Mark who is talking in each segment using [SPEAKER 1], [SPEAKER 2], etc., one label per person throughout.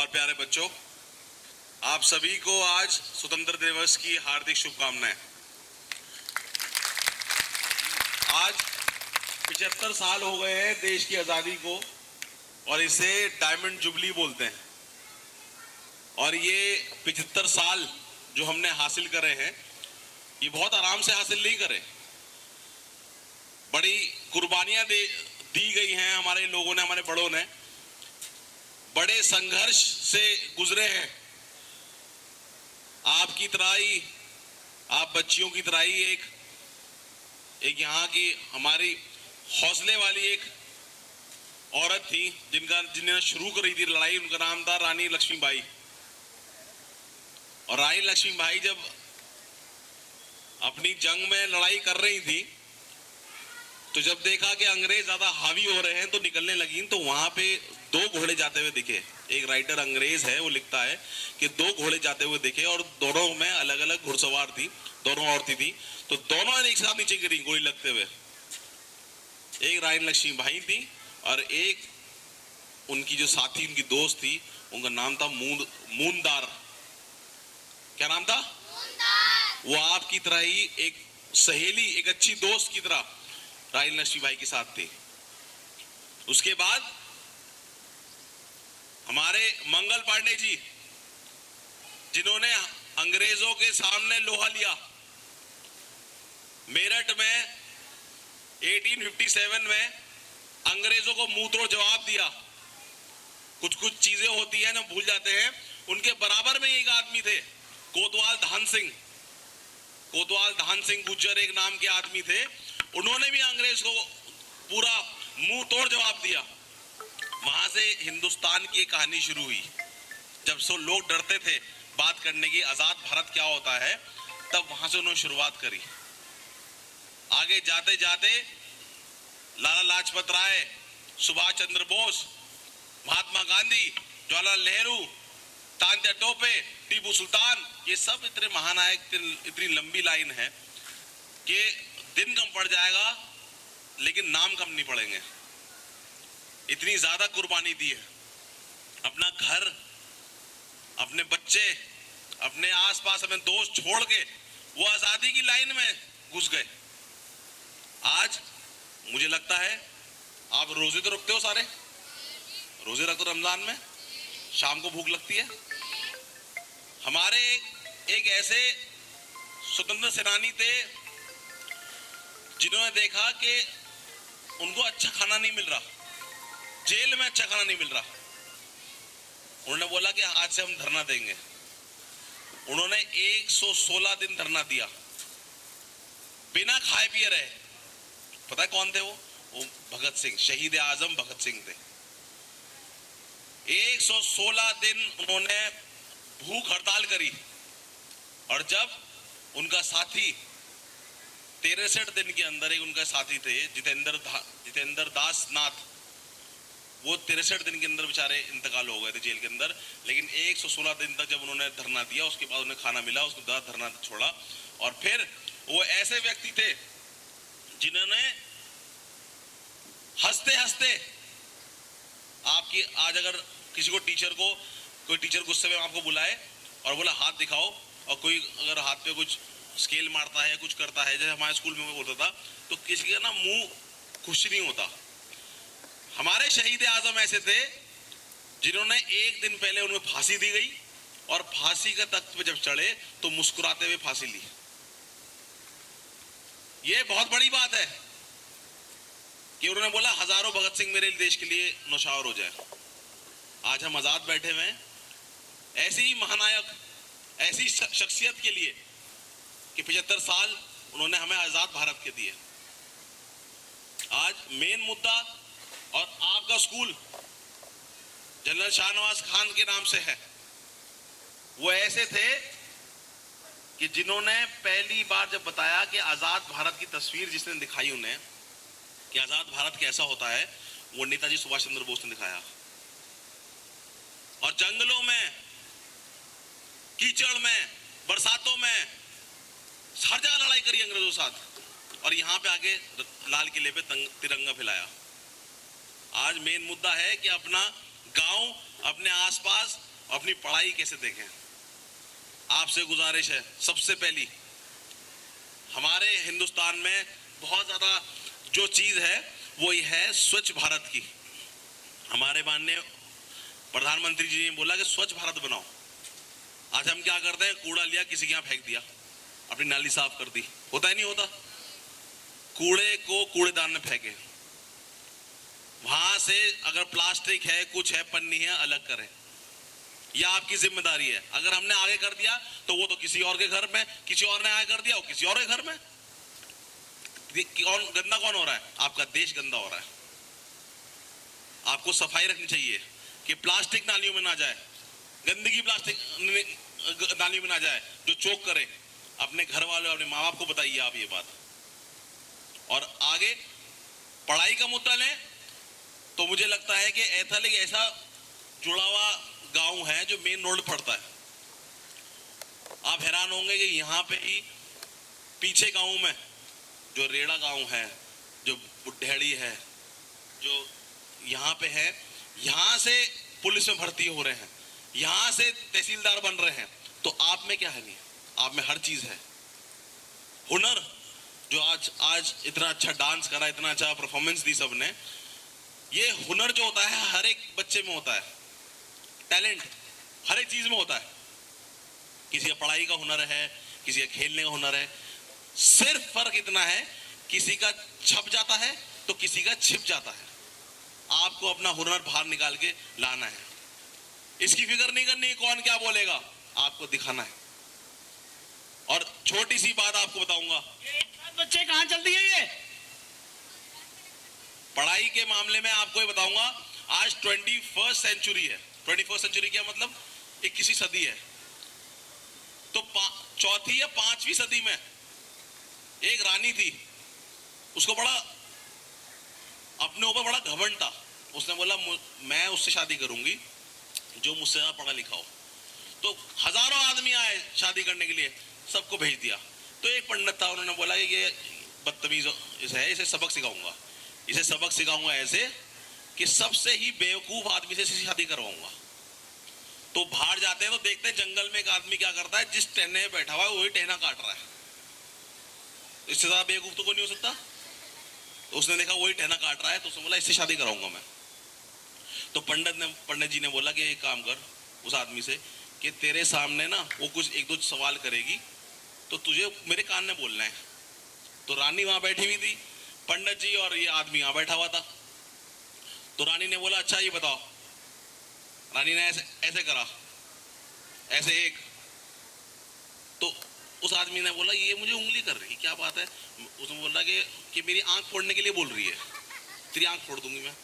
[SPEAKER 1] और प्यारे बच्चों, आप सभी को आज स्वतंत्र दिवस की हार्दिक शुभकामनाएं। आज 75 साल हो गए हैं देश की आजादी को और इसे डायमंड जुबली बोलते हैं। और ये 75 साल जो हमने हासिल करे हैं, ये बहुत आराम से हासिल नहीं करे। बड़ी कुर्बानियां दी गई हैं हमारे लोगों ने, हमारे बड़ों ने बड़े संघर्ष से गुजरे हैं। आपकी तरह ही, आप बच्चियों की तरह ही एक यहाँ की हमारी हौसले वाली एक औरत थी जिन्होंने शुरू करी थी लड़ाई। उनका नाम था रानी लक्ष्मीबाई। और रानी लक्ष्मीबाई जब अपनी जंग में लड़ाई कर रही थी तो जब देखा कि अंग्रेज ज्यादा हावी हो रहे हैं तो निकलने लगी, तो वहां पे 2 घोड़े जाते हुए दिखे। एक राइटर अंग्रेज है, वो लिखता है कि 2 घोड़े जाते हुए दिखे और दोनों में अलग अलग घुड़सवार थी, दोनों औरतें थी। तो दोनों एक साथ नीचे गिरी गोली लगते हुए। एक रानी लक्ष्मीबाई थी और एक उनकी जो साथी, उनकी दोस्त थी, उनका नाम था मूनदार। क्या नाम था? वो आपकी तरह ही एक सहेली, एक अच्छी दोस्त की तरह रानी लक्ष्मीबाई के साथ थे। उसके बाद हमारे मंगल पांडे जी, जिन्होंने अंग्रेजों के सामने लोहा लिया। मेरठ में 1857 में अंग्रेजों को मुंह तोड़ जवाब दिया। कुछ चीजें होती हैं जो भूल जाते हैं। उनके बराबर में एक आदमी थे, कोतवाल धान सिंह। कोतवाल धान सिंह गुज्जर एक नाम के आदमी थे। उन्होंने भी अंग्रेज को पूरा मुंह तोड़ जवाब दिया। वहां से हिंदुस्तान की एक कहानी शुरू हुई। जब सो लोग डरते थे बात करने की, आजाद भारत क्या होता है, तब वहां से उन्होंने शुरुआत करी। आगे जाते जाते लाला लाजपत राय, सुभाष चंद्र बोस, महात्मा गांधी, जवाहरलाल नेहरू, तात्या टोपे, टीपू सुल्तान, ये सब इतने महानायक, इतनी लंबी लाइन है कि दिन कम पड़ जाएगा लेकिन नाम कम नहीं पड़ेंगे। इतनी ज्यादा कुर्बानी दी है। अपना घर, अपने बच्चे, अपने आसपास अपने दोस्त छोड़ के वो आजादी की लाइन में घुस गए। आज मुझे लगता है आप रोजे तो रखते हो, सारे रोजे रखते हो रमजान में, शाम को भूख लगती है। हमारे एक ऐसे स्वतंत्र सेनानी थे जिन्होंने देखा कि उनको अच्छा खाना नहीं मिल रहा, जेल में अच्छा खाना नहीं मिल रहा। उन्होंने बोला कि आज से हम धरना देंगे। उन्होंने 116 दिन धरना दिया, बिना खाए पिए रहे। पता है कौन थे वो भगत सिंह, शहीद आजम भगत सिंह थे। 116 दिन उन्होंने भूख हड़ताल करी। और जब उनका साथी 63 दिन के अंदर, एक उनका साथी थे जितेंद्र दास नाथ, वो 63 दिन के अंदर बेचारे इंतकाल हो गए थे जेल के अंदर। लेकिन 116 दिन तक जब उन्होंने धरना दिया, उसके बाद उन्हें खाना मिला, उसके बाद धरना छोड़ा। और फिर वो ऐसे व्यक्ति थे जिन्होंने हंसते हंसते आपकी, आज अगर किसी को कोई टीचर गुस्से में आपको बुलाए और बोला हाथ दिखाओ, और कोई अगर हाथ पे कुछ स्केल मारता है, कुछ करता है, जैसे हमारे स्कूल में मैं बोलता था, तो किसी का ना मुंह खुश नहीं होता। हमारे शहीद आजम ऐसे थे जिन्होंने एक दिन पहले उन्हें फांसी दी गई और फांसी के तख्त पे जब चढ़े तो मुस्कुराते हुए फांसी ली। ये बहुत बड़ी बात है कि उन्होंने बोला हजारों भगत सिंह मेरे देश के लिए नौशावर हो जाए। आज हम आजाद बैठे हुए हैं ऐसी ही महानायक, ऐसी शख्सियत के लिए कि 75 साल उन्होंने हमें आजाद भारत के दिए। आज मेन मुद्दा, और आपका स्कूल जनरल शाहनवाज खान के नाम से है। वो ऐसे थे कि जिन्होंने पहली बार जब बताया कि आजाद भारत की तस्वीर जिसने दिखाई उन्हें कि आजाद भारत कैसा होता है, वो नेताजी सुभाष चंद्र बोस ने दिखाया। और जंगलों में, कीचड़ में, बरसातों में, हर जगह लड़ाई करी अंग्रेजों के साथ, और यहां पे आके लाल किले पे तिरंगा फैलाया। आज मेन मुद्दा है कि अपना गांव, अपने आसपास अपनी पढ़ाई कैसे देखें। आपसे गुजारिश है, सबसे पहली हमारे हिंदुस्तान में बहुत ज़्यादा जो चीज़ है वो ये है स्वच्छ भारत की। हमारे माननीय प्रधानमंत्री जी ने बोला कि स्वच्छ भारत बनाओ। आज हम क्या करते हैं, कूड़ा लिया किसी के यहाँ फेंक दिया, अपनी नाली साफ कर दी, होता ही नहीं होता। कूड़े को कूड़ेदान में फेंके, वहां से अगर प्लास्टिक है, कुछ है, पन्नी है, अलग करें, यह आपकी जिम्मेदारी है। अगर हमने आगे कर दिया तो वो तो किसी और के घर में, किसी और ने आगे कर दिया वो किसी और के घर में। कौन गंदा कौन हो रहा है? आपका देश गंदा हो रहा है। आपको सफाई रखनी चाहिए कि प्लास्टिक नालियों में ना जाए, गंदगी प्लास्टिक नालियों में ना जाए। जो चोक करे अपने घर वाले, अपने माँ बाप को बताइए आप ये बात। और आगे पढ़ाई का मुद्दा लें तो मुझे लगता है कि ऐथल एक ऐसा जुड़ा हुआ गांव है जो मेन रोड पड़ता है। आप हैरान होंगे कि यहाँ पे ही पीछे गांव में जो रेड़ा गांव है, जो बुढ़ेड़ी है, जो यहाँ पे है, यहाँ से पुलिस में भर्ती हो रहे हैं, यहाँ से तहसीलदार बन रहे हैं। तो आप में क्या है? नहीं, आप में हर चीज है। हुनर जो आज इतना अच्छा डांस करा, इतना अच्छा परफॉर्मेंस दी सबने, ये हुनर जो होता है हर एक बच्चे में होता है। टैलेंट हर एक चीज में होता है। किसी का पढ़ाई का हुनर है, किसी का खेलने का हुनर है। सिर्फ फर्क इतना है, किसी का छप जाता है तो किसी का छिप जाता है। आपको अपना हुनर बाहर निकाल के लाना है। इसकी फिक्र नहीं करनी कौन क्या बोलेगा, आपको दिखाना है। और छोटी सी बात आपको बताऊंगा,
[SPEAKER 2] बच्चे कहां चलती है ये
[SPEAKER 1] पढ़ाई के मामले में आपको ये बताऊंगा। आज 21st सेंचुरी है। 21st सेंचुरी क्या मतलब? 21वीं सदी है। तो चौथी या 5वीं सदी में एक रानी थी, उसको बड़ा अपने ऊपर बड़ा घमंड था। उसने बोला मैं उससे शादी करूंगी जो मुझसे ज्यादा पढ़ा लिखा हो। तो हजारों आदमी आए शादी करने के लिए, सबको भेज दिया। तो एक पंडित था, उन्होंने बोला ये बदतमीज है, इसे सबक सिखाऊंगा, इसे सबक सिखाऊंगा ऐसे कि सबसे ही बेवकूफ आदमी से शादी करवाऊंगा। तो बाहर जाते हैं तो देखते हैं जंगल में एक आदमी क्या करता है, जिस टहने में बैठा हुआ है वही टहना काट रहा है। इससे ज्यादा बेवकूफ तो कोई नहीं हो सकता। तो उसने देखा वही टहना काट रहा है, तो उसने बोला इससे शादी कराऊंगा मैं। तो पंडित जी ने बोला कि एक काम कर उस आदमी से कि तेरे सामने ना वो कुछ एक दो सवाल करेगी तो तुझे मेरे कान में बोलना है। तो रानी वहां बैठी हुई थी, पंडित जी और ये आदमी यहां बैठा हुआ था। तो रानी ने बोला अच्छा ये बताओ। रानी ने ऐसे करा, ऐसे एक। तो उस आदमी ने बोला ये मुझे उंगली कर रही, क्या बात है? उसने बोला कि मेरी आंख फोड़ने के लिए बोल रही है, तेरी आंख फोड़ दूंगी मैं।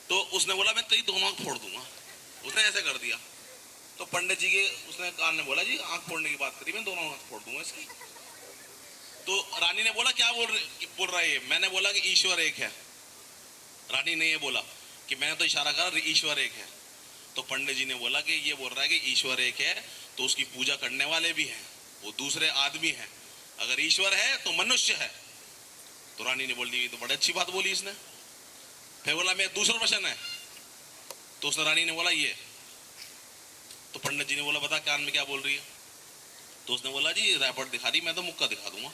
[SPEAKER 1] तो उसने बोला मैं तेरी दोनों आंख फोड़ दूंगा। उसने ऐसे कर दिया। तो पंडित जी के उसने कान ने बोला जी आंख फोड़ने की बात करी, मैं दोनों आंख फोड़ दूंगा इसकी। तो रानी ने बोला क्या बोल रहा है? मैंने बोला कि ईश्वर एक है। रानी ने ये बोला कि मैंने तो इशारा करा ईश्वर एक है। तो पंडित जी ने बोला कि ये बोल रहा है कि ईश्वर एक है तो उसकी पूजा करने वाले भी हैं, वो दूसरे आदमी हैं। अगर ईश्वर है तो मनुष्य है। तो रानी ने बोल दी तो बड़ी अच्छी बात बोली इसने। फिर बोला मैं दूसरा प्रश्न है। तो उसने रानी ने बोला ये। तो पंडित जी ने बोला बता कान में क्या बोल रही है? तो उसने बोला जी रैपट दिखा रही, मैं तो मुक्का दिखा दूंगा,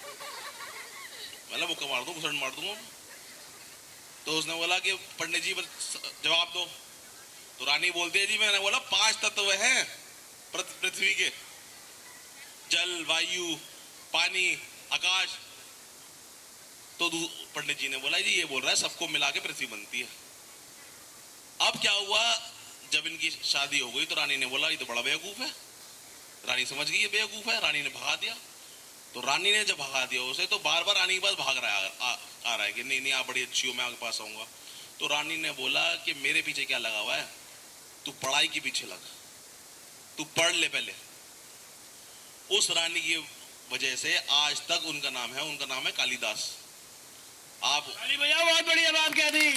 [SPEAKER 1] मतलब मुक्का मार दूंगा, घुसड़ मार दूंगा। तो उसने बोला कि पंडित जी जवाब दो। तो रानी बोलती है जी मैंने बोला 5 तत्व हैं पृथ्वी के, जल, वायु, पानी, आकाश। तो पंडित जी ने बोला जी ये बोल रहा है सबको मिला के पृथ्वी बनती है। अब क्या हुआ, जब इनकी शादी हो गई तो रानी ने बोला ये तो बड़ा बेवकूफ है। रानी समझ गई ये बेवकूफ है, रानी ने भगा दिया। तो रानी ने जब भगा दिया उसे तो बार बार रानी के पास भाग रहा है, आ रहा है कि नहीं आप बड़ी अच्छी हो, मैं आपके पास आऊंगा। तो रानी ने बोला कि मेरे पीछे क्या लगा हुआ है, तू पढ़ाई के पीछे लग, तू पढ़ ले पहले। उस रानी की वजह से आज तक उनका नाम है कालिदास। आप
[SPEAKER 2] भैया बहुत बढ़िया बात कह दी।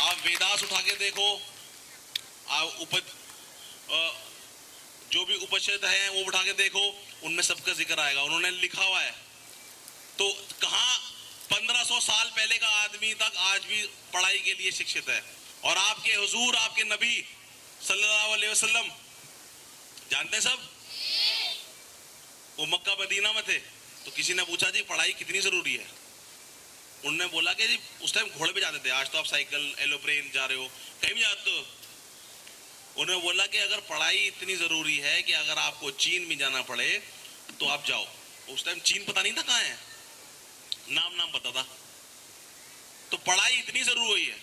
[SPEAKER 1] आप वेदास उठा के देखो, आप जो भी उपनिषद हैं वो उठा के देखो, उनमें सबका जिक्र आएगा, उन्होंने लिखा हुआ है। तो कहाँ 1500 साल पहले का आदमी तक आज भी पढ़ाई के लिए शिक्षित है। और आपके हुजूर आपके नबी सल्लल्लाहु अलैहि वसल्लम जानते हैं सब, वो मक्का मदीना में थे। तो किसी ने पूछा जी पढ़ाई कितनी जरूरी है। उन्होंने बोला कि जी उस टाइम घोड़े पे जाते थे, आज तो आप साइकिल एरोप्लेन जा रहे हो, कहीं भी जाते हो। उन्होंने बोला कि अगर पढ़ाई इतनी जरूरी है कि अगर आपको चीन में जाना पड़े तो आप जाओ। उस टाइम चीन पता नहीं था कहाँ है, नाम पता था। तो पढ़ाई इतनी जरूरी है